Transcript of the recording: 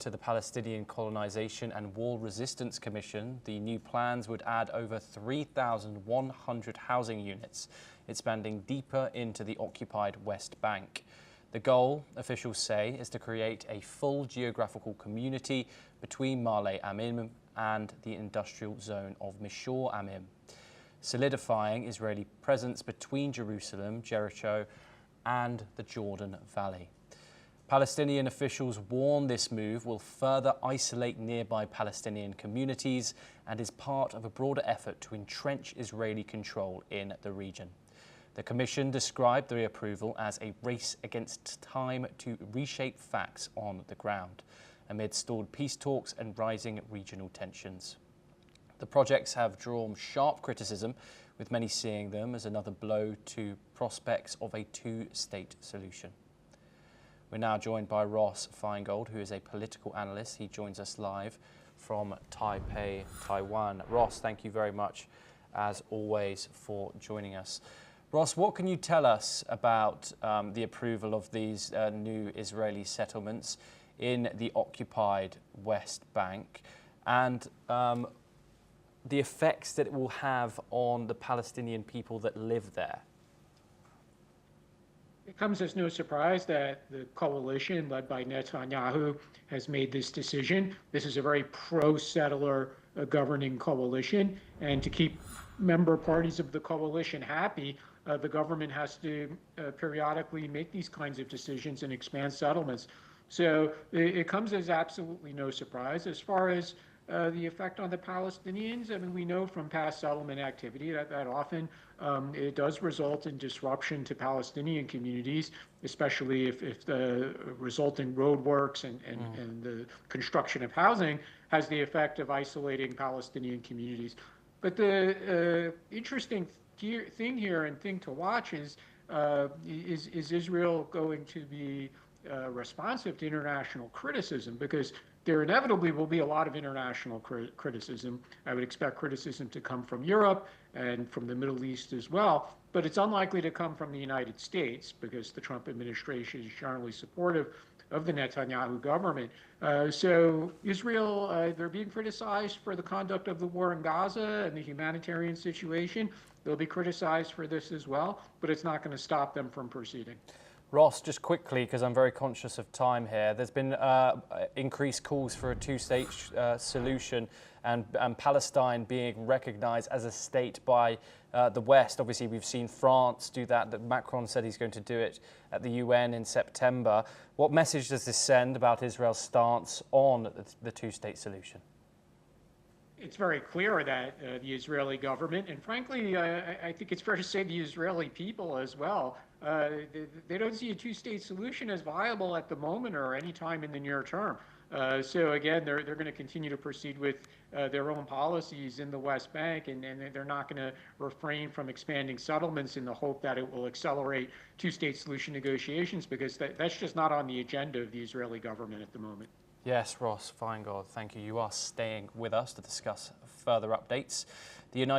To the Palestinian Colonization and Wall Resistance Commission, the new plans would add over 3,100 housing units, expanding deeper into the occupied West Bank. The goal, officials say, is to create a full geographical community between Maale Adumim and the industrial zone of Mishor Amim, solidifying Israeli presence between Jerusalem, Jericho, and the Jordan Valley. Palestinian officials warn this move will further isolate nearby Palestinian communities and is part of a broader effort to entrench Israeli control in the region. The Commission described the approval as a race against time to reshape facts on the ground, amid stalled peace talks and rising regional tensions. The projects have drawn sharp criticism, with many seeing them as another blow to prospects of a two-state solution. We're now joined by Ross Feingold, who is a political analyst. He joins us live from Taipei, Taiwan. Ross, thank you very much, as always, for joining us. Ross, what can you tell us about the approval of these new Israeli settlements in the occupied West Bank and the effects that it will have on the Palestinian people that live there? It comes as no surprise that the coalition led by Netanyahu has made this decision. This is a very pro-settler governing coalition, and to keep member parties of the coalition happy, the government has to periodically make these kinds of decisions and expand settlements. So it comes as absolutely no surprise. As far as the effect on the Palestinians, I mean, we know from past settlement activity that often it does result in disruption to Palestinian communities, especially if the resulting roadworks and the construction of housing has the effect of isolating Palestinian communities. But the interesting thing here and thing to watch is Israel going to be responsive to international criticism? Because there inevitably will be a lot of international criticism. I would expect criticism to come from Europe and from the Middle East as well, but it's unlikely to come from the United States because the Trump administration is generally supportive of the Netanyahu government. So Israel, they're being criticized for the conduct of the war in Gaza and the humanitarian situation. They'll be criticized for this as well, but it's not going to stop them from proceeding. Ross, just quickly, because I'm very conscious of time here, there's been increased calls for a two-state solution and Palestine being recognized as a state by the West. Obviously, we've seen France do that. Macron said he's going to do it at the UN in September. What message does this send about Israel's stance on the two-state solution? It's very clear that the Israeli government, and frankly, I think it's fair to say the Israeli people as well, they don't see a two-state solution as viable at the moment or any time in the near term. So again, they're going to continue to proceed with their own policies in the West Bank, and they're not going to refrain from expanding settlements in the hope that it will accelerate two-state solution negotiations, because that's just not on the agenda of the Israeli government at the moment. Yes, Ross Feingold, thank you. You are staying with us to discuss further updates. The United